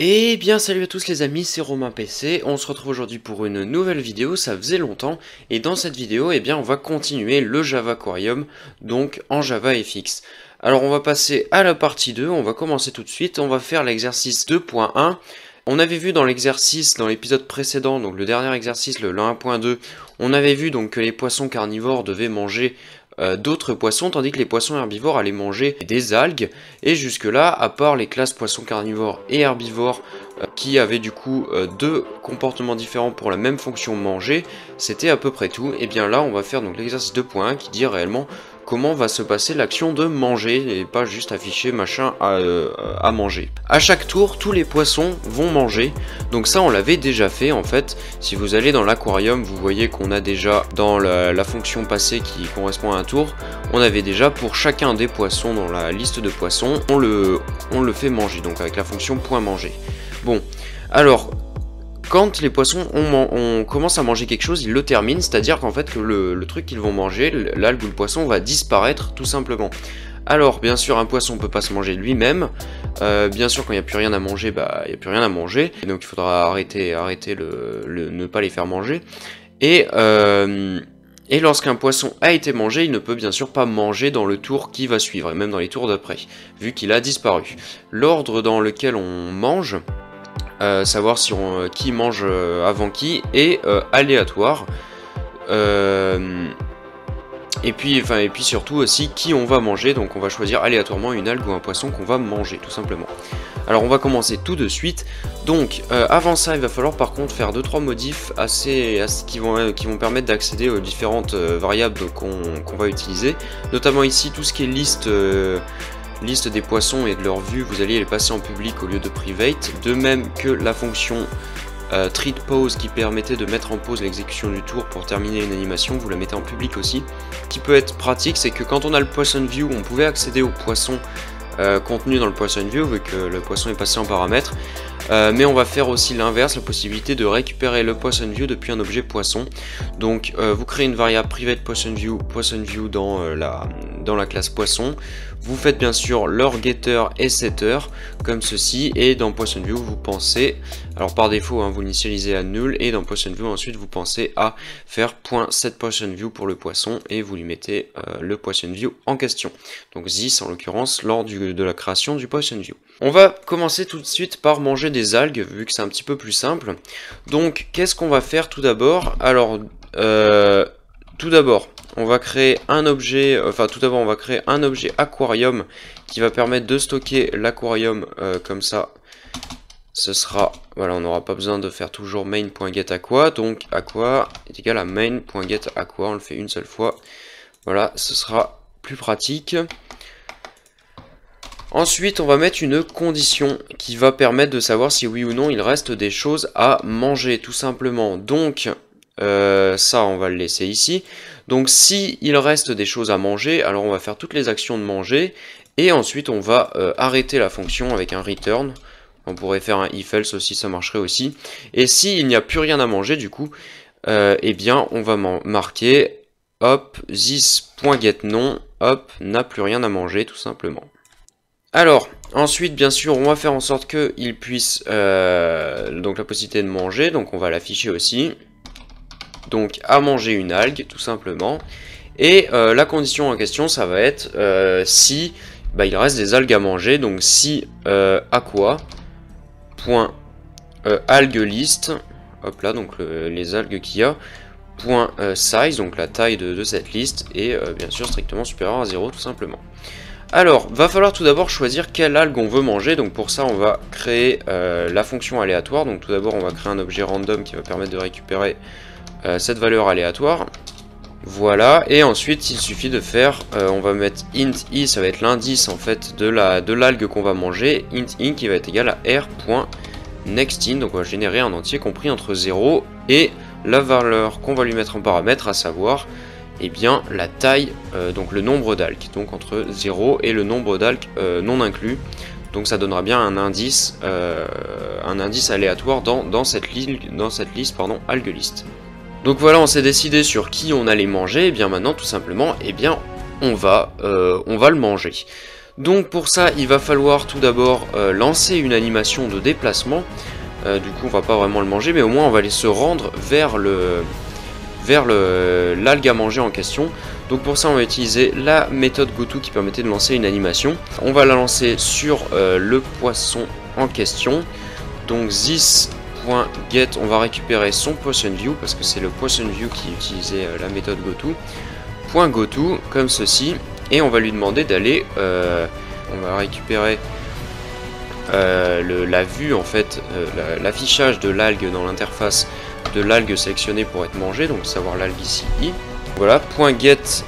Eh bien salut à tous les amis, c'est Romain PC, on se retrouve aujourd'hui pour une nouvelle vidéo, ça faisait longtemps, et dans cette vidéo, eh bien on va continuer le Java Aquarium, donc en JavaFX. Alors on va passer à la partie 2, on va commencer tout de suite, on va faire l'exercice 2.1. On avait vu dans l'exercice, dans l'épisode précédent, donc le dernier exercice, le 1.2, on avait vu donc que les poissons carnivores devaient manger d'autres poissons, tandis que les poissons herbivores allaient manger des algues. Et jusque là, à part les classes poissons carnivores et herbivores qui avaient du coup deux comportements différents pour la même fonction manger, c'était à peu près tout. Et bien là, on va faire donc l'exercice 2.1 qui dit réellement comment va se passer l'action de manger et pas juste afficher machin à manger. À chaque tour, tous les poissons vont manger. Donc ça, on l'avait déjà fait en fait. Si vous allez dans l'aquarium, vous voyez qu'on a déjà dans la fonction passée qui correspond à un tour, on avait déjà pour chacun des poissons dans la liste de poissons, on le fait manger, donc avec la fonction .manger. Bon, alors quand les poissons on commence à manger quelque chose, ils le terminent, c'est-à-dire qu'en fait que le truc qu'ils vont manger, l'algue ou le poisson va disparaître tout simplement. Alors bien sûr un poisson peut pas se manger lui-même, bien sûr quand il n'y a plus rien à manger, bah il n'y a plus rien à manger, et donc il faudra arrêter ne pas les faire manger. Et lorsqu'un poisson a été mangé, il ne peut bien sûr pas manger dans le tour qui va suivre, et même dans les tours d'après, vu qu'il a disparu. L'ordre dans lequel on mange, savoir si qui mange avant qui est aléatoire, et puis surtout aussi qui on va manger, donc on va choisir aléatoirement une algue ou un poisson qu'on va manger tout simplement. Alors on va commencer tout de suite. Donc avant ça il va falloir par contre faire 2-3 modifs qui vont permettre d'accéder aux différentes variables qu'on va utiliser, notamment ici tout ce qui est liste des poissons et de leur vue, vous alliez les passer en public au lieu de private, de même que la fonction treat pause qui permettait de mettre en pause l'exécution du tour pour terminer une animation, vous la mettez en public aussi. Ce qui peut être pratique, c'est que quand on a le poisson view, on pouvait accéder aux poissons contenus dans le poisson view vu que le poisson est passé en paramètres, mais on va faire aussi l'inverse, la possibilité de récupérer le poisson view depuis un objet poisson. Donc vous créez une variable private poisson view dans la classe poisson. Vous faites bien sûr leur getter et setter comme ceci, et dans poisson view vous pensez, alors par défaut hein, vous l'initialisez à nul, et dans poisson view ensuite vous pensez à faire .setPoissonView pour le poisson et vous lui mettez le poisson view en question. Donc this en l'occurrence lors de la création du poisson view. On va commencer tout de suite par manger des algues vu que c'est un petit peu plus simple. Donc qu'est-ce qu'on va faire tout d'abord? Alors tout d'abord, on va créer un objet, on va créer un objet aquarium qui va permettre de stocker l'aquarium comme ça. Ce sera, voilà, on n'aura pas besoin de faire toujours main.getAqua, donc aqua est égal à main.getAqua, on le fait une seule fois. Voilà, ce sera plus pratique. Ensuite, on va mettre une condition qui va permettre de savoir si oui ou non il reste des choses à manger, tout simplement. Donc, ça, on va le laisser ici. Donc, si il reste des choses à manger, alors on va faire toutes les actions de manger. Et ensuite, on va arrêter la fonction avec un return. On pourrait faire un if else aussi, ça marcherait aussi. Et s'il n'y a plus rien à manger, du coup, eh bien, on va marquer, hop, this.getNon, hop, n'a plus rien à manger, tout simplement. Alors, ensuite, bien sûr, on va faire en sorte qu'il puisse, donc la possibilité de manger, donc on va l'afficher aussi. Donc, à manger une algue, tout simplement. Et la condition en question, ça va être si il reste des algues à manger, donc si aqua point algue list, hop là, donc les algues qu'il y a, point size, donc la taille de cette liste, et bien sûr strictement supérieur à 0, tout simplement. Alors, va falloir tout d'abord choisir quelle algue on veut manger, donc pour ça on va créer la fonction aléatoire. Donc tout d'abord on va créer un objet random qui va permettre de récupérer cette valeur aléatoire. Voilà, et ensuite il suffit de faire, on va mettre int i, ça va être l'indice en fait de l'algue qu'on va manger, int in qui va être égal à r.nextIn, donc on va générer un entier compris entre 0 et la valeur qu'on va lui mettre en paramètre, à savoir eh bien la taille, donc le nombre d'algues, donc entre 0 et le nombre d'algues non inclus. Donc ça donnera bien un indice aléatoire dans cette liste algue list. Donc voilà, on s'est décidé sur qui on allait manger, et bien maintenant tout simplement, eh bien on va le manger. Donc pour ça, il va falloir tout d'abord lancer une animation de déplacement. Du coup, on va pas vraiment le manger, mais au moins on va aller se rendre vers l'algue à manger en question. Donc pour ça, on va utiliser la méthode GoTo qui permettait de lancer une animation. On va la lancer sur le poisson en question. Donc this.get, on va récupérer son poison view parce que c'est le poison view qui utilisait la méthode GoTo. .goto comme ceci, et on va lui demander d'aller, on va récupérer la vue en fait, l'affichage de l'algue dans l'interface de l'algue sélectionnée pour être mangée, donc savoir l'algue ici i. Voilà, .get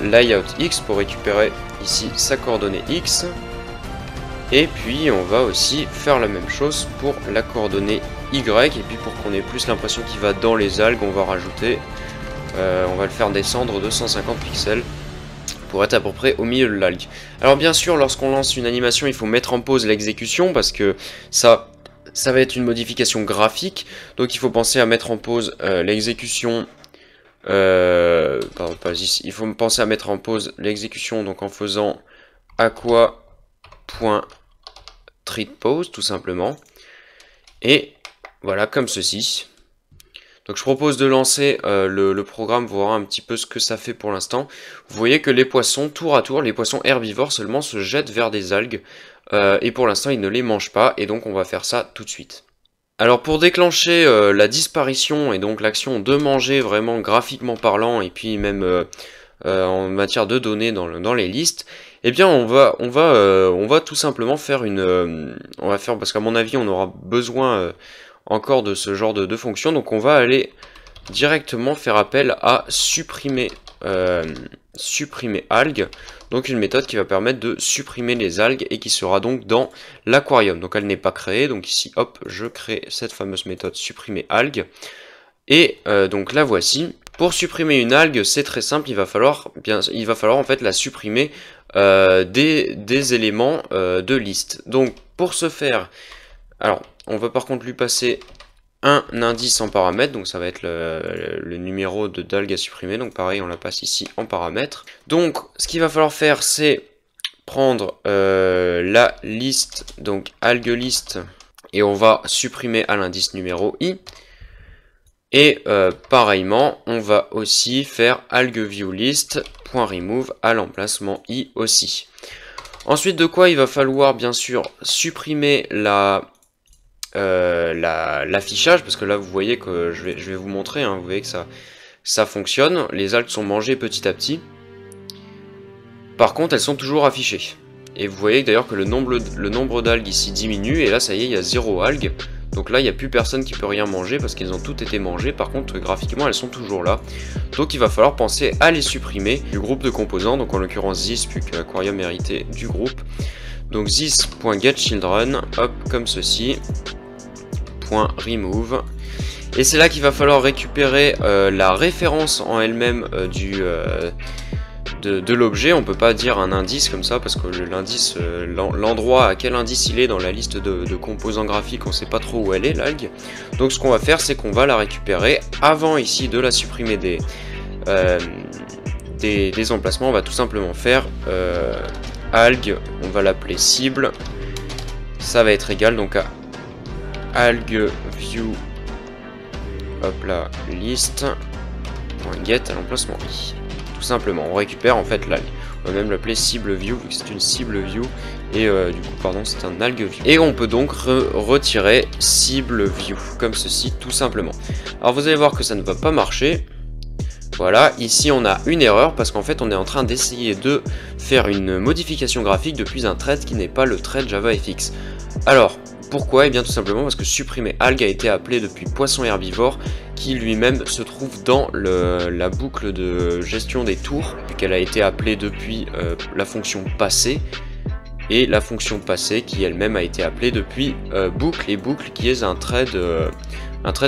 layout x pour récupérer ici sa coordonnée x. Et puis on va aussi faire la même chose pour la coordonnée y, et puis pour qu'on ait plus l'impression qu'il va dans les algues, on va rajouter, on va le faire descendre de 150 pixels pour être à peu près au milieu de l'algue. Alors bien sûr, lorsqu'on lance une animation, il faut mettre en pause l'exécution parce que ça va être une modification graphique. Donc il faut penser à mettre en pause l'exécution. Pardon, pas ici. Il faut penser à mettre en pause l'exécution donc en faisant aqua.treatPause tout simplement. Et voilà, comme ceci. Donc je propose de lancer le programme pour voir un petit peu ce que ça fait pour l'instant. Vous voyez que les poissons, tour à tour, les poissons herbivores seulement se jettent vers des algues. Et pour l'instant, ils ne les mangent pas. Et donc on va faire ça tout de suite. Alors pour déclencher la disparition et donc l'action de manger vraiment graphiquement parlant, et puis même en matière de données dans les listes, eh bien on va tout simplement faire parce qu'à mon avis on aura besoin encore de ce genre de fonction, donc on va aller directement faire appel à supprimer algues, donc une méthode qui va permettre de supprimer les algues et qui sera donc dans l'aquarium. Donc elle n'est pas créée, donc ici hop, je crée cette fameuse méthode supprimer algues, et donc la voici. Pour supprimer une algue, c'est très simple, il va falloir en fait la supprimer des éléments de liste. Donc pour ce faire, alors on va par contre lui passer un indice en paramètre, donc ça va être le numéro d'algue à supprimer, donc pareil on la passe ici en paramètre. Donc ce qu'il va falloir faire, c'est prendre la liste, donc algue list, et on va supprimer à l'indice numéro i. Et pareillement, on va aussi faire algue view list .remove à l'emplacement i aussi. Ensuite de quoi il va falloir bien sûr supprimer l'affichage, parce que là vous voyez que je vais vous montrer, hein, vous voyez que ça fonctionne, les algues sont mangées petit à petit. Par contre elles sont toujours affichées. Et vous voyez d'ailleurs que le nombre d'algues ici diminue, et là ça y est, il y a 0 algues. Donc là il n'y a plus personne qui peut rien manger parce qu'ils ont toutes été mangées. Par contre graphiquement elles sont toujours là. Donc il va falloir penser à les supprimer du groupe de composants, donc en l'occurrence this, vu que l'aquarium méritait du groupe. Donc this.getChildren, hop, comme ceci, .remove. Et c'est là qu'il va falloir récupérer la référence en elle-même de l'objet. On peut pas dire un indice comme ça parce que l'indice, l'endroit à quel indice il est dans la liste de composants graphiques, on sait pas trop où elle est l'algue. Donc ce qu'on va faire, c'est qu'on va la récupérer avant ici de la supprimer des emplacements. On va tout simplement faire algue, on va l'appeler cible, ça va être égal donc à algue view, hop là, list .get à l'emplacement i. Tout simplement, on récupère en fait l'algue. On va même l'appeler cible view vu que c'est une cible view, et du coup pardon, c'est un algue view. Et on peut donc retirer cible view comme ceci tout simplement. Alors vous allez voir que ça ne va pas marcher. Voilà, ici on a une erreur parce qu'en fait on est en train d'essayer de faire une modification graphique depuis un thread qui n'est pas le thread JavaFX. Alors, pourquoi? Eh bien tout simplement parce que supprimer algue a été appelé depuis poisson herbivore qui lui-même se trouve dans la boucle de gestion des tours, qu'elle a été appelée depuis la fonction passé, et la fonction passé qui elle-même a été appelée depuis boucle, et boucle qui est un thread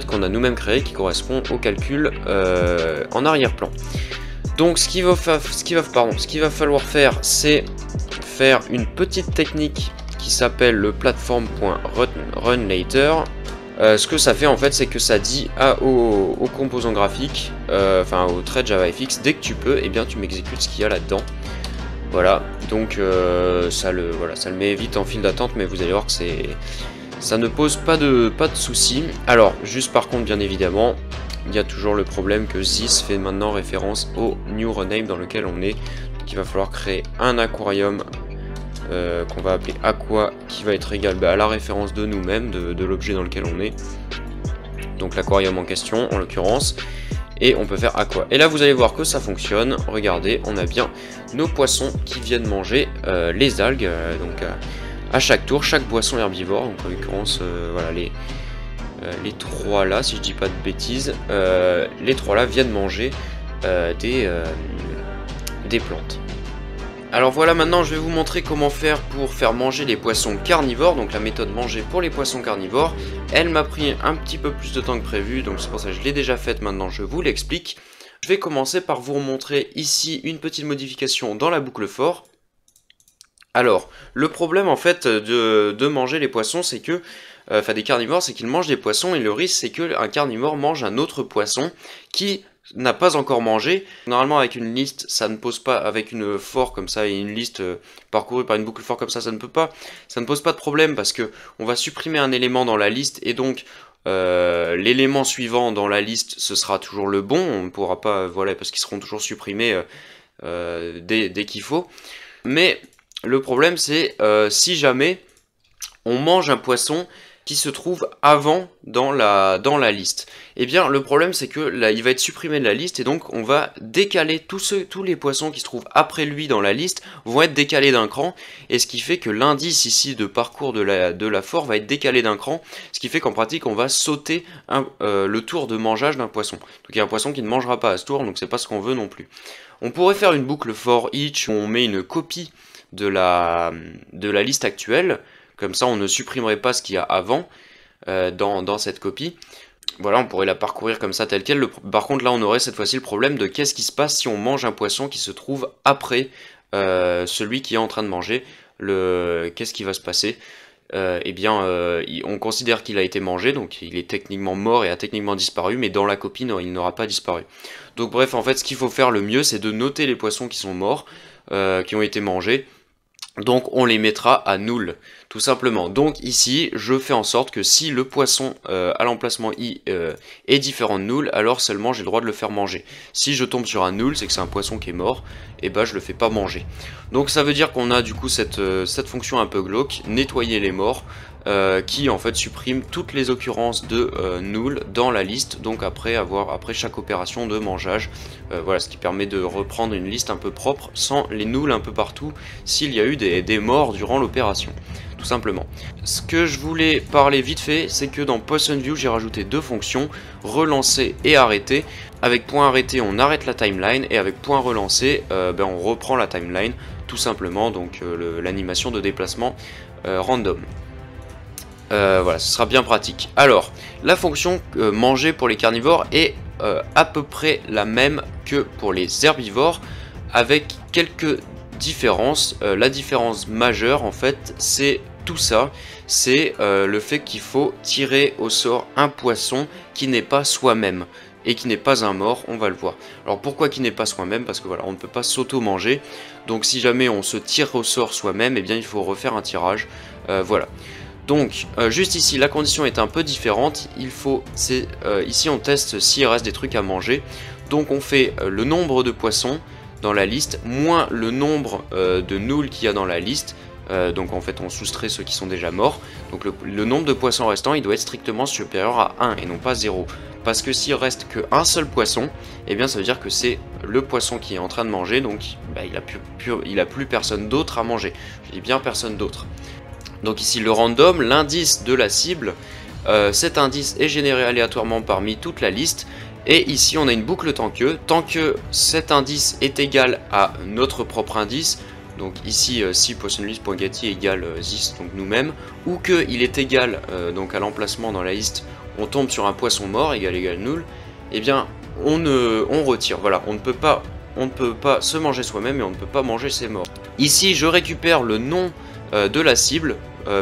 qu'on a nous-mêmes créé qui correspond au calcul en arrière-plan. Donc ce qu'il va falloir faire, c'est faire une petite technique qui s'appelle le platform.runLater. Ce que ça fait en fait, c'est que ça dit au composant graphique, enfin au thread JavaFX, dès que tu peux, eh bien tu m'exécutes ce qu'il y a là-dedans. Voilà, donc ça le met vite en file d'attente, mais vous allez voir que ça ne pose pas de soucis. Alors, juste par contre, bien évidemment, il y a toujours le problème que This fait maintenant référence au New Rename dans lequel on est. Donc il va falloir créer un aquarium qu'on va appeler Aqua, qui va être égal à la référence de nous-mêmes, de l'objet dans lequel on est. Donc l'aquarium en question, en l'occurrence. Et on peut faire Aqua. Et là, vous allez voir que ça fonctionne. Regardez, on a bien nos poissons qui viennent manger les algues. Donc à chaque tour, chaque boisson herbivore. Donc en l'occurrence, voilà, les trois là, si je dis pas de bêtises, les trois là viennent manger des plantes. Alors voilà, maintenant je vais vous montrer comment faire pour faire manger les poissons carnivores, donc la méthode manger pour les poissons carnivores. Elle m'a pris un petit peu plus de temps que prévu, donc c'est pour ça que je l'ai déjà faite, maintenant je vous l'explique. Je vais commencer par vous montrer ici une petite modification dans la boucle for. Alors, le problème en fait de manger les poissons, c'est que, enfin des carnivores, c'est qu'ils mangent des poissons, et le risque c'est qu'un carnivore mange un autre poisson qui n'a pas encore mangé. Normalement avec une liste ça ne pose pas, avec une for comme ça et une liste parcourue par une boucle for comme ça ne pose pas de problème, parce que on va supprimer un élément dans la liste et donc l'élément suivant dans la liste ce sera toujours le bon, on ne pourra pas, voilà, parce qu'ils seront toujours supprimés dès qu'il faut. Mais le problème c'est si jamais on mange un poisson qui se trouve avant dans la liste. Et bien le problème c'est que là il va être supprimé de la liste et donc on va décaler tous les poissons qui se trouvent après lui dans la liste vont être décalés d'un cran, et ce qui fait que l'indice ici de parcours de la for va être décalé d'un cran, ce qui fait qu'en pratique on va sauter le tour de mangeage d'un poisson. Donc il y a un poisson qui ne mangera pas à ce tour, donc c'est pas ce qu'on veut non plus. On pourrait faire une boucle for each où on met une copie de la liste actuelle. Comme ça, on ne supprimerait pas ce qu'il y a avant dans cette copie. Voilà, on pourrait la parcourir comme ça, telle quelle. Par contre, là, on aurait cette fois-ci le problème de qu'est-ce qui se passe si on mange un poisson qui se trouve après celui qui est en train de manger. Qu'est-ce qui va se passer? Eh bien, on considère qu'il a été mangé, donc il est techniquement mort et a techniquement disparu, mais dans la copie, non, il n'aura pas disparu. Donc bref, en fait, ce qu'il faut faire le mieux, c'est de noter les poissons qui sont morts, qui ont été mangés. Donc on les mettra à null, tout simplement. Donc ici, je fais en sorte que si le poisson à l'emplacement i est différent de null, alors seulement j'ai le droit de le faire manger. Si je tombe sur un null, c'est que c'est un poisson qui est mort, et bah je le fais pas manger. Donc ça veut dire qu'on a du coup cette fonction un peu glauque, nettoyer les morts, qui en fait supprime toutes les occurrences de null dans la liste, donc après chaque opération de mangeage. Voilà, ce qui permet de reprendre une liste un peu propre sans les nulls un peu partout s'il y a eu des morts durant l'opération, tout simplement. Ce que je voulais parler vite fait, c'est que dans PoissonView j'ai rajouté deux fonctions, relancer et arrêter. Avec point arrêté on arrête la timeline, et avec point relancé on reprend la timeline tout simplement, donc l'animation de déplacement random. Voilà, ce sera bien pratique. Alors, la fonction manger pour les carnivores est à peu près la même que pour les herbivores, avec quelques différences. La différence majeure, en fait, c'est tout ça. C'est le fait qu'il faut tirer au sort un poisson qui n'est pas soi-même et qui n'est pas un mort, on va le voir. Alors pourquoi qui n'est pas soi-même? Parce que voilà, on ne peut pas s'auto-manger. Donc si jamais on se tire au sort soi-même, eh bien il faut refaire un tirage. Voilà. Donc, juste ici, la condition est un peu différente. Ici, on teste s'il reste des trucs à manger. Donc, on fait le nombre de poissons dans la liste, moins le nombre de nuls qu'il y a dans la liste. Donc, en fait, on soustrait ceux qui sont déjà morts. Donc, le nombre de poissons restants, il doit être strictement supérieur à 1 et non pas 0. Parce que s'il reste qu'un seul poisson, eh bien, ça veut dire que c'est le poisson qui est en train de manger. Donc, il a plus personne d'autre à manger. Je dis bien personne d'autre. Donc ici le random, l'indice de la cible, cet indice est généré aléatoirement parmi toute la liste, et ici on a une boucle tant que cet indice est égal à notre propre indice, donc ici si PoissonList.getIt égale this, donc nous-mêmes, ou qu'il est égal donc à l'emplacement dans la liste, on tombe sur un poisson mort égal null, et bien on retire. Voilà, on ne peut pas se manger soi-même et on ne peut pas manger ses morts. Ici je récupère le nom de la cible,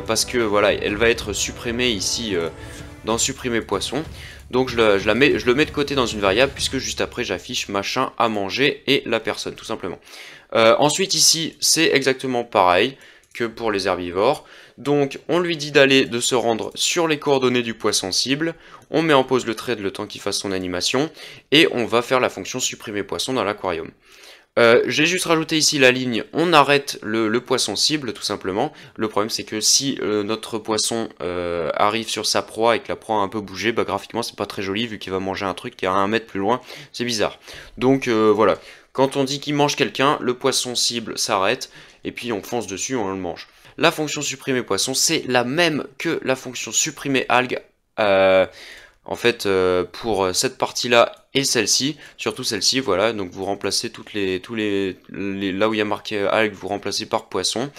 parce que voilà, elle va être supprimée ici dans supprimer poisson. Donc je le mets de côté dans une variable, puisque juste après j'affiche machin à manger et la personne, tout simplement. Ensuite ici, c'est exactement pareil que pour les herbivores. Donc on lui dit de se rendre sur les coordonnées du poisson cible, on met en pause le thread le temps qu'il fasse son animation, et on va faire la fonction supprimer poisson dans l'aquarium. J'ai juste rajouté ici la ligne, on arrête le poisson cible tout simplement. Le problème c'est que si notre poisson arrive sur sa proie et que la proie a un peu bougé, bah graphiquement c'est pas très joli vu qu'il va manger un truc qui est à 1 mètre plus loin, c'est bizarre. Donc voilà, quand on dit qu'il mange quelqu'un, le poisson cible s'arrête et puis on fonce dessus, on le mange. La fonction supprimer poisson c'est la même que la fonction supprimer algue. En fait, pour cette partie-là et celle-ci, surtout celle-ci, voilà, donc vous remplacez là où il y a marqué algue, vous remplacez par poisson.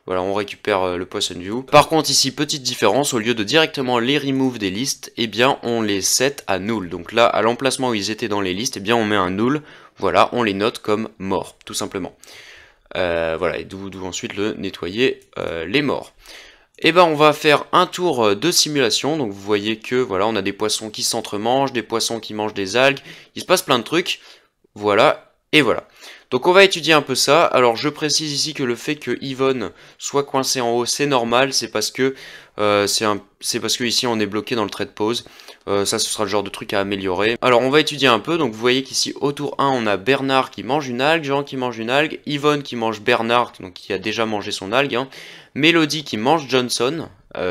Voilà, on récupère le poisson view. Par contre, ici, petite différence, au lieu de directement les remove des listes, eh bien, on les set à null. Donc là, à l'emplacement où ils étaient dans les listes, eh bien, on met un null. Voilà, on les note comme morts, tout simplement. Voilà, et d'où ensuite le nettoyer les morts. Et ben on va faire un tour de simulation, donc vous voyez que voilà, on a des poissons qui s'entremangent, des poissons qui mangent des algues, il se passe plein de trucs, voilà, et voilà. Donc on va étudier un peu ça. Alors je précise ici que le fait que Yvonne soit coincé en haut, c'est normal, c'est parce que ici on est bloqué dans le trait de pause. Ça ce sera le genre de truc à améliorer. Alors on va étudier un peu, donc vous voyez qu'ici au tour 1 on a Bernard qui mange une algue, Jean qui mange une algue, Yvonne qui mange Bernard, donc qui a déjà mangé son algue, hein. Mélodie qui mange Johnson,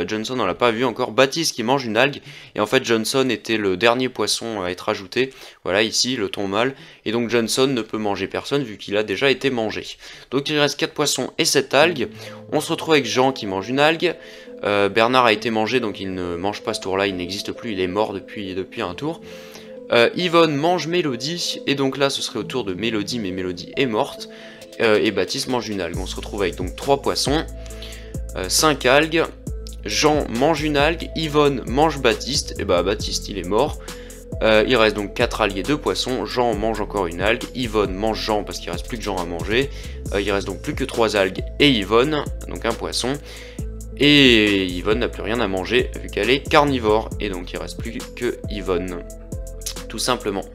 Johnson on l'a pas vu encore, Baptiste qui mange une algue, et en fait Johnson était le dernier poisson à être ajouté, voilà ici le thon mâle, et donc Johnson ne peut manger personne vu qu'il a déjà été mangé. Donc il reste 4 poissons et 7 algues, on se retrouve avec Jean qui mange une algue, Bernard a été mangé donc il ne mange pas ce tour là, il n'existe plus, il est mort depuis un tour. Yvonne mange Mélodie, et donc là ce serait au tour de Mélodie, mais Mélodie est morte, et Baptiste mange une algue, on se retrouve avec donc 3 poissons, 5 algues, Jean mange une algue, Yvonne mange Baptiste, et bah Baptiste il est mort. Il reste donc 4 algues et 2 poissons, Jean mange encore une algue, Yvonne mange Jean parce qu'il reste plus que Jean à manger, il reste donc plus que 3 algues et Yvonne, donc un poisson, et Yvonne n'a plus rien à manger vu qu'elle est carnivore, et donc il reste plus que Yvonne, tout simplement.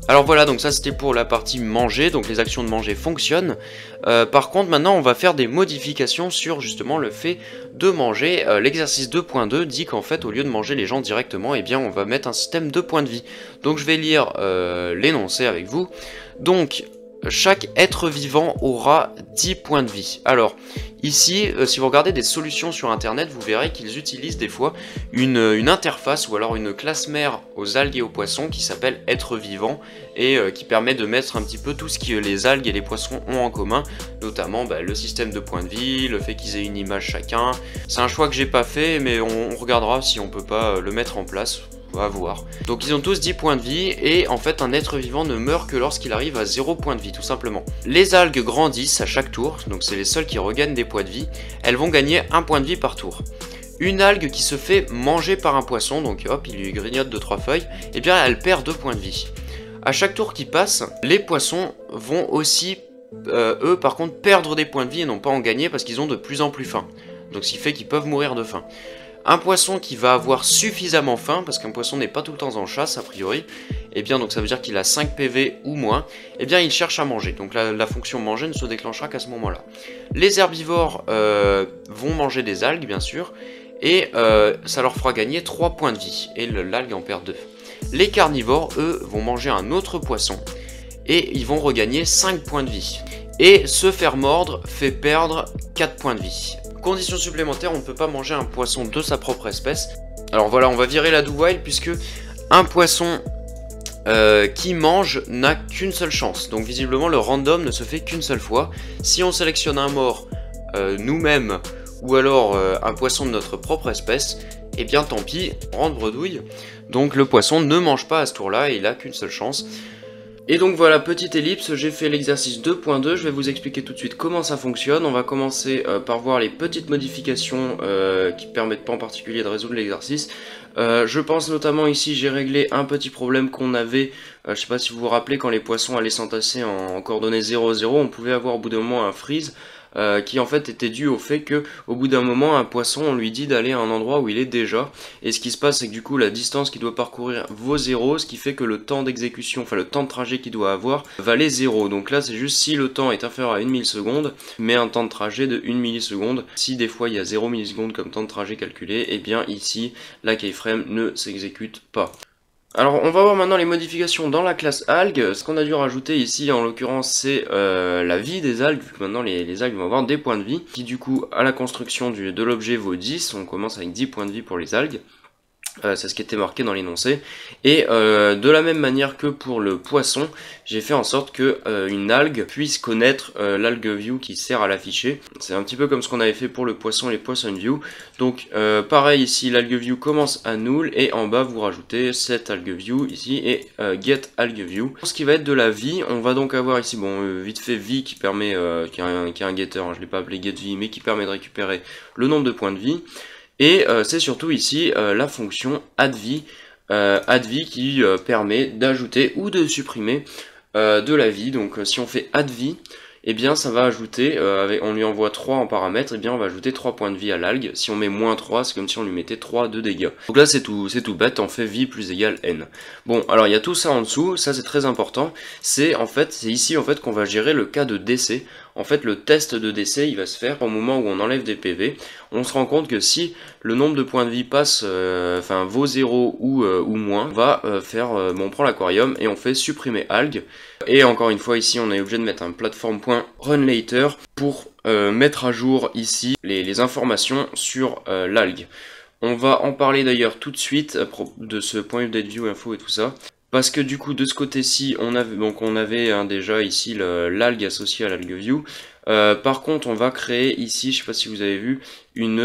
Alors voilà, donc ça c'était pour la partie manger, donc les actions de manger fonctionnent. Par contre maintenant on va faire des modifications sur justement le fait de manger. L'exercice 2.2 dit qu'en fait au lieu de manger les gens directement, eh bien on va mettre un système de points de vie. Donc je vais lire l'énoncé avec vous. Donc chaque être vivant aura 10 points de vie. Alors ici, si vous regardez des solutions sur internet, vous verrez qu'ils utilisent des fois une interface ou alors une classe mère aux algues et aux poissons qui s'appelle être vivant et qui permet de mettre un petit peu tout ce que les algues et les poissons ont en commun, notamment le système de points de vie, le fait qu'ils aient une image chacun. C'est un choix que j'ai pas fait, mais on regardera si on peut pas le mettre en place. À voir. Donc ils ont tous 10 points de vie, et en fait un être vivant ne meurt que lorsqu'il arrive à 0 points de vie, tout simplement. Les algues grandissent à chaque tour, donc c'est les seules qui regagnent des points de vie. Elles vont gagner 1 point de vie par tour. Une algue qui se fait manger par un poisson, donc hop, il lui grignote 2-3 feuilles, et bien elle perd 2 points de vie. À chaque tour qui passe, les poissons vont aussi, eux par contre, perdre des points de vie et non pas en gagner parce qu'ils ont de plus en plus faim. Donc ce qui fait qu'ils peuvent mourir de faim. Un poisson qui va avoir suffisamment faim, parce qu'un poisson n'est pas tout le temps en chasse a priori, et bien donc ça veut dire qu'il a 5 PV ou moins, et bien il cherche à manger, donc la fonction manger ne se déclenchera qu'à ce moment-là. Les herbivores vont manger des algues bien sûr, et ça leur fera gagner 3 points de vie, et l'algue en perd 2. Les carnivores, eux, vont manger un autre poisson, et ils vont regagner 5 points de vie. Et se faire mordre fait perdre 4 points de vie. Condition supplémentaire, on ne peut pas manger un poisson de sa propre espèce. Alors voilà, on va virer la do while puisque un poisson qui mange n'a qu'une seule chance. Donc visiblement le random ne se fait qu'une seule fois. Si on sélectionne un mort nous-mêmes ou alors un poisson de notre propre espèce, eh bien tant pis, on rentre bredouille. Donc le poisson ne mange pas à ce tour-là et il n'a qu'une seule chance. Et donc voilà, petite ellipse, j'ai fait l'exercice 2.2, je vais vous expliquer tout de suite comment ça fonctionne. On va commencer par voir les petites modifications qui permettent pas en particulier de résoudre l'exercice. Je pense notamment ici, j'ai réglé un petit problème qu'on avait, je sais pas si vous vous rappelez, quand les poissons allaient s'entasser en coordonnées 0, 0, on pouvait avoir au bout d'un moment un freeze. qui en fait était due au fait que au bout d'un moment un poisson on lui dit d'aller à un endroit où il est déjà, et ce qui se passe c'est que du coup la distance qu'il doit parcourir vaut 0, ce qui fait que le temps d'exécution, enfin le temps de trajet qu'il doit avoir valait 0. Donc là c'est juste si le temps est inférieur à 1 milliseconde, mais un temps de trajet de 1 milliseconde. Si des fois il y a 0 milliseconde comme temps de trajet calculé, et bien ici la keyframe ne s'exécute pas. Alors on va voir maintenant les modifications dans la classe algues. Ce qu'on a dû rajouter ici en l'occurrence c'est la vie des algues, vu que maintenant les algues vont avoir des points de vie, qui du coup à la construction de l'objet vaut 10, on commence avec 10 points de vie pour les algues. C'est ce qui était marqué dans l'énoncé. Et de la même manière que pour le poisson, j'ai fait en sorte que une algue puisse connaître l'algue view qui sert à l'afficher. C'est un petit peu comme ce qu'on avait fait pour le poisson et les poisson view. Donc pareil ici, l'algue view commence à null et en bas vous rajoutez cette algue view ici et get algue view. Pour ce qui va être de la vie, on va donc avoir ici, bon vite fait vie qui permet, qui est un getter, hein, je l'ai pas appelé get vie, mais qui permet de récupérer le nombre de points de vie. Et c'est surtout ici la fonction addV qui permet d'ajouter ou de supprimer de la vie. Donc si on fait addV, eh bien ça va ajouter, on lui envoie 3 en paramètres, et bien on va ajouter 3 points de vie à l'algue. Si on met moins 3, c'est comme si on lui mettait 3 de dégâts. Donc là c'est tout bête, on fait vie plus égale n. Bon, alors il y a tout ça en dessous, ça c'est très important, c'est ici en fait qu'on va gérer le cas de décès. En fait, le test de décès, il va se faire au moment où on enlève des PV. On se rend compte que si le nombre de points de vie passe, vaut 0 ou moins, on va on prend l'aquarium et on fait supprimer algue. Et encore une fois, ici, on est obligé de mettre un platform.runLater pour mettre à jour ici les informations sur l'algue. On va en parler d'ailleurs tout de suite de ce point UpdateView info et tout ça. Parce que du coup de ce côté-ci on avait déjà ici l'algue associée à l'algue view. Par contre on va créer ici, je sais pas si vous avez vu, une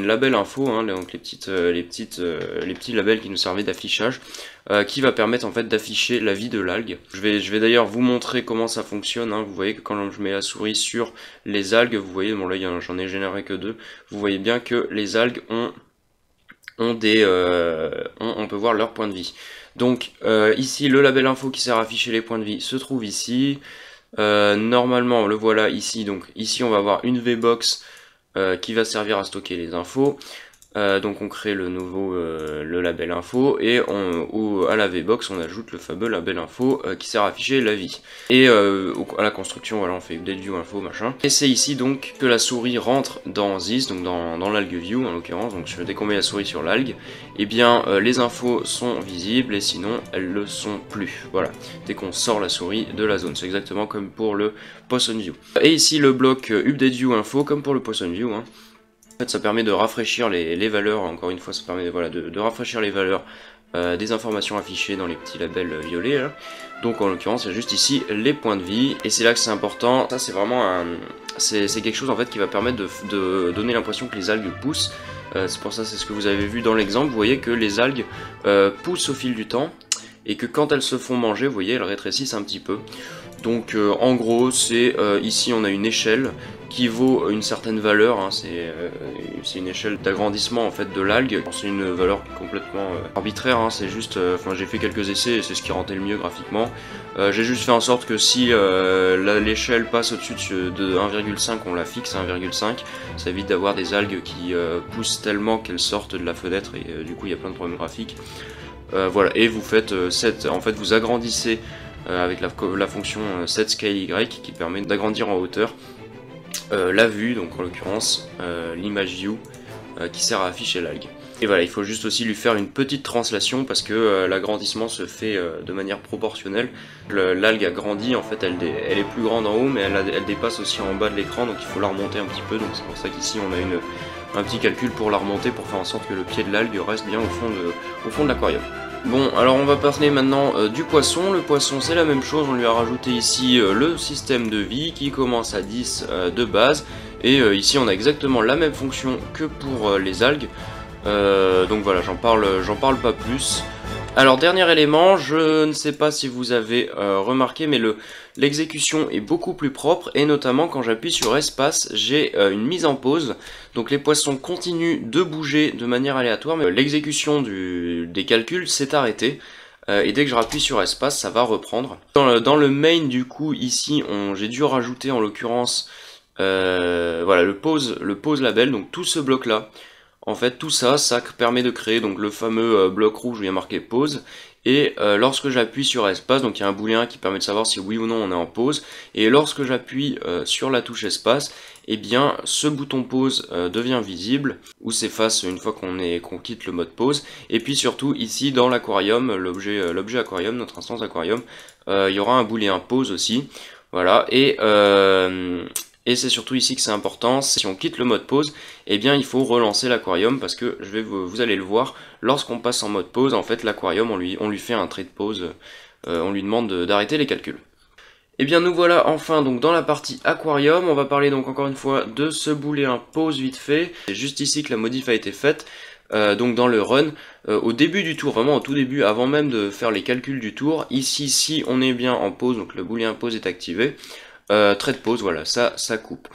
label info, hein, donc les petits labels qui nous servaient d'affichage, qui va permettre en fait d'afficher la vie de l'algue. Je vais d'ailleurs vous montrer comment ça fonctionne, hein. Vous voyez que quand je mets la souris sur les algues, vous voyez, bon là j'en ai généré que 2, vous voyez bien que les algues on peut voir leur point de vie. Donc ici le label info qui sert à afficher les points de vie se trouve ici. Normalement le voilà ici, donc ici on va avoir une VBox qui va servir à stocker les infos. Donc on crée le label info et à la VBox on ajoute le fameux label info qui sert à afficher la vie. Et à la construction, voilà, on fait update info machin. Et c'est ici donc que la souris rentre dans this, donc dans l'algue view en l'occurrence. Donc dès qu'on met la souris sur l'algue, et bien les infos sont visibles et sinon elles le sont plus. Voilà, dès qu'on sort la souris de la zone, c'est exactement comme pour le poisson view. Et ici le bloc update info comme pour le poisson view, hein. En fait, ça permet de rafraîchir les valeurs, encore une fois, ça permet de rafraîchir les valeurs des informations affichées dans les petits labels violets. Là. Donc en l'occurrence, il y a juste ici les points de vie, et c'est là que c'est important. Ça, c'est vraiment c'est quelque chose en fait qui va permettre de donner l'impression que les algues poussent. C'est pour ça, c'est ce que vous avez vu dans l'exemple. Vous voyez que les algues poussent au fil du temps, et que quand elles se font manger, vous voyez, elles rétrécissent un petit peu. Donc en gros, c'est ici on a une échelle qui vaut une certaine valeur, hein, c'est une échelle d'agrandissement en fait de l'algue. C'est une valeur complètement arbitraire, hein, c'est juste, j'ai fait quelques essais et c'est ce qui rendait le mieux graphiquement. J'ai juste fait en sorte que si l'échelle passe au-dessus de 1,5, on la fixe à 1,5, ça évite d'avoir des algues qui poussent tellement qu'elles sortent de la fenêtre et du coup il y a plein de problèmes graphiques. Voilà, et vous faites vous agrandissez avec la fonction setScaleY qui permet d'agrandir en hauteur la vue, donc en l'occurrence l'image view qui sert à afficher l'algue. Et voilà, il faut juste aussi lui faire une petite translation parce que l'agrandissement se fait de manière proportionnelle. L'algue a grandi, en fait elle est plus grande en haut, mais elle dépasse aussi en bas de l'écran, donc il faut la remonter un petit peu. Donc c'est pour ça qu'ici on a un petit calcul pour la remonter, pour faire en sorte que le pied de l'algue reste bien au fond de l'aquarium. Bon, alors on va parler maintenant du poisson. Le poisson c'est la même chose, on lui a rajouté ici le système de vie qui commence à 10 de base. Et ici on a exactement la même fonction que pour les algues. Donc voilà, j'en parle pas plus. Alors dernier élément, je ne sais pas si vous avez remarqué, mais l'exécution est beaucoup plus propre, et notamment quand j'appuie sur espace, j'ai une mise en pause. Donc les poissons continuent de bouger de manière aléatoire, mais l'exécution des calculs s'est arrêtée. Et dès que je rappuie sur espace, ça va reprendre. Dans le main du coup, ici, j'ai dû rajouter en l'occurrence voilà, le pose label, donc tout ce bloc là, en fait tout ça, ça permet de créer donc le fameux bloc rouge où il y a marqué pause, et lorsque j'appuie sur espace, donc il y a un booléen qui permet de savoir si oui ou non on est en pause, et lorsque j'appuie sur la touche espace, et bien ce bouton pause devient visible, ou s'efface une fois qu'on quitte le mode pause, et puis surtout ici dans l'aquarium, l'objet aquarium, notre instance aquarium, il y aura un booléen pause aussi, voilà, et c'est surtout ici que c'est important, si on quitte le mode pause, eh bien il faut relancer l'aquarium parce que vous allez le voir, lorsqu'on passe en mode pause, en fait l'aquarium on lui fait un trait de pause, on lui demande d'arrêter les calculs. Et bien nous voilà enfin donc dans la partie aquarium, on va parler donc encore une fois de ce booléen pause vite fait, c'est juste ici que la modif a été faite. Donc dans le run, au début du tour, vraiment au tout début, avant même de faire les calculs du tour, ici si on est bien en pause, donc le booléen pause est activé, trait de pause, voilà, ça coupe.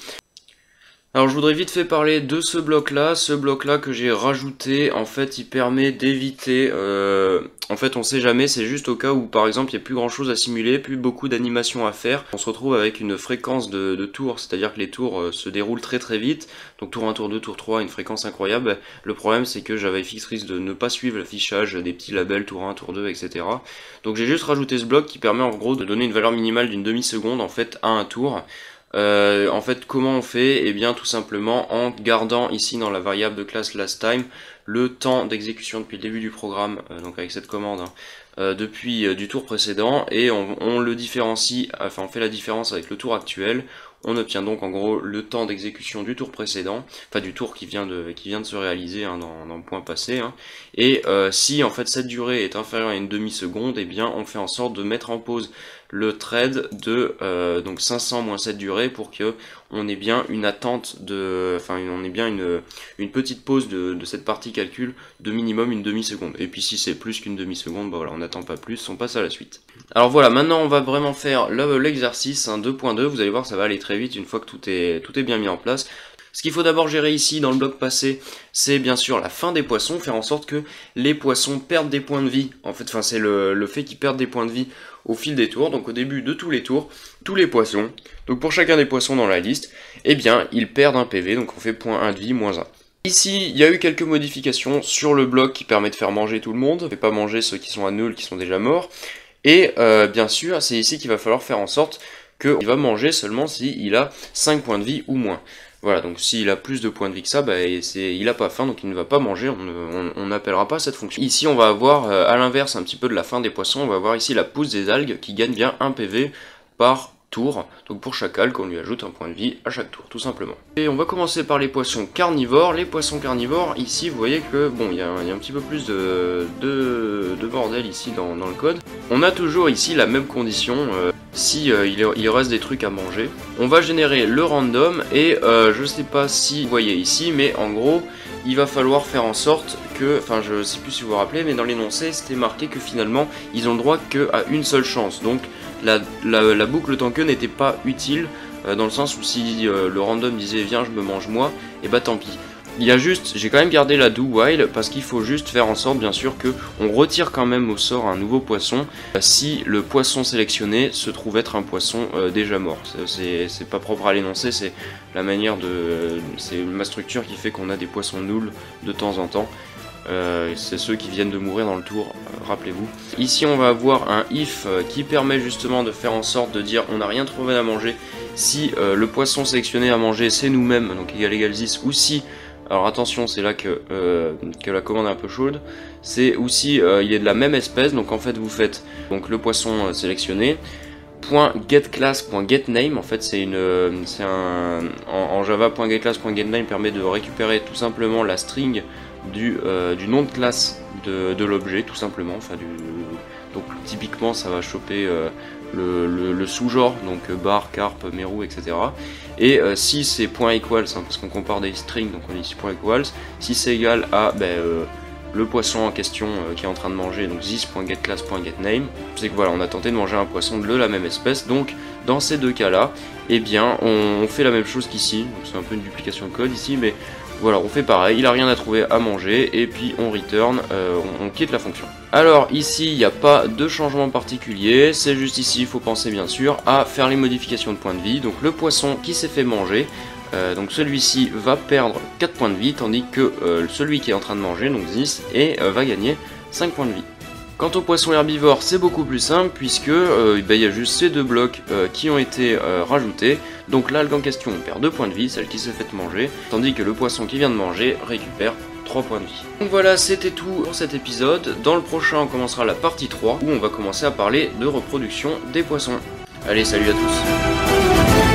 Alors je voudrais vite fait parler de ce bloc là que j'ai rajouté, en fait il permet d'éviter, en fait on sait jamais, c'est juste au cas où par exemple il n'y a plus grand chose à simuler, plus beaucoup d'animations à faire, on se retrouve avec une fréquence de tours, c'est-à-dire que les tours se déroulent très vite, donc tour 1, tour 2, tour 3, une fréquence incroyable. Le problème c'est que JavaFX risque de ne pas suivre l'affichage des petits labels tour 1, tour 2, etc. Donc j'ai juste rajouté ce bloc qui permet en gros de donner une valeur minimale d'une demi-seconde en fait à un tour. En fait comment on fait? Eh bien tout simplement en gardant ici dans la variable de classe lastTime le temps d'exécution depuis le début du programme, donc avec cette commande, hein, depuis du tour précédent, et on le différencie, enfin on fait la différence avec le tour actuel. On obtient donc en gros le temps d'exécution du tour précédent, enfin du tour qui vient de se réaliser, hein, dans le point passé, hein. Et si en fait cette durée est inférieure à une demi-seconde, eh bien on fait en sorte de mettre en pause le thread de donc 500 moins cette durée pour que on ait bien une attente on ait bien une petite pause de cette partie calcul de minimum une demi-seconde. Et puis si c'est plus qu'une demi-seconde, bah voilà, on n'attend pas plus, on passe à la suite. Alors voilà, maintenant on va vraiment faire l'exercice, hein, 2.2, vous allez voir ça va aller très vite une fois que tout est bien mis en place. Ce qu'il faut d'abord gérer ici dans le bloc passé, c'est bien sûr la fin des poissons, faire en sorte que les poissons perdent des points de vie. En fait, c'est le fait qu'ils perdent des points de vie au fil des tours. Donc au début de tous les tours, tous les poissons, donc pour chacun des poissons dans la liste, eh bien ils perdent un PV, donc on fait point 1 de vie, moins 1. Ici, il y a eu quelques modifications sur le bloc qui permet de faire manger tout le monde, on ne fait pas manger ceux qui sont à nul, qui sont déjà morts. Et bien sûr, c'est ici qu'il va falloir faire en sorte qu'il va manger seulement s'il a 5 points de vie ou moins. Voilà, donc s'il a plus de points de vie que ça, bah, il n'a pas faim, donc il ne va pas manger, on n'appellera pas cette fonction. Ici, on va avoir, à l'inverse un petit peu de la fin des poissons, on va avoir ici la pousse des algues qui gagne bien 1 PV par tour. Donc pour chaque algue, on lui ajoute un point de vie à chaque tour, tout simplement. Et on va commencer par les poissons carnivores. Les poissons carnivores, ici, vous voyez que, bon, il y a un petit peu plus de bordel ici dans le code. On a toujours ici la même condition, si il reste des trucs à manger. On va générer le random, et je sais pas si vous voyez ici, mais en gros, il va falloir faire en sorte que, enfin je sais plus si vous vous rappelez, mais dans l'énoncé, c'était marqué que finalement, ils ont le droit qu'à une seule chance. Donc, la boucle tant que n'était pas utile, dans le sens où si le random disait viens je me mange moi, et bah tant pis. J'ai quand même gardé la do while parce qu'il faut juste faire en sorte bien sûr que on retire quand même au sort un nouveau poisson si le poisson sélectionné se trouve être un poisson déjà mort. C'est pas propre à l'énoncé, c'est la manière c'est ma structure qui fait qu'on a des poissons nuls de temps en temps. C'est ceux qui viennent de mourir dans le tour, rappelez-vous. Ici on va avoir un if qui permet justement de faire en sorte de dire on n'a rien trouvé à manger si le poisson sélectionné à manger c'est nous-mêmes, donc égal 10, ou si, alors attention c'est là que la commande est un peu chaude, c'est ou si il est de la même espèce, donc en fait vous faites donc le poisson sélectionné, .getClass.getName, en fait en Java, .getClass.getName permet de récupérer tout simplement la string du nom de classe de l'objet, tout simplement. Donc typiquement ça va choper le sous-genre, donc bar, carpe, mérou, etc. Et si c'est .equals, hein, parce qu'on compare des strings, donc on dit ici .equals, si c'est égal à le poisson en question qui est en train de manger, donc this.getClass.getName, c'est que voilà, on a tenté de manger un poisson de la même espèce. Donc dans ces deux cas là, eh bien on fait la même chose qu'ici, donc c'est un peu une duplication de code ici, mais Voilà, on fait pareil, il a rien à trouver à manger, et puis on return, on quitte la fonction. Alors ici, il n'y a pas de changement particulier, c'est juste ici, il faut penser bien sûr à faire les modifications de points de vie. Donc le poisson qui s'est fait manger, donc celui-ci va perdre 4 points de vie, tandis que celui qui est en train de manger, donc 10, va gagner 5 points de vie. Quant au poisson herbivore, c'est beaucoup plus simple puisque il y a juste ces deux blocs qui ont été rajoutés. Donc l'algue en question perd 2 points de vie, celle qui s'est faite manger, tandis que le poisson qui vient de manger récupère 3 points de vie. Donc voilà, c'était tout pour cet épisode. Dans le prochain, on commencera la partie 3 où on va commencer à parler de reproduction des poissons. Allez, salut à tous!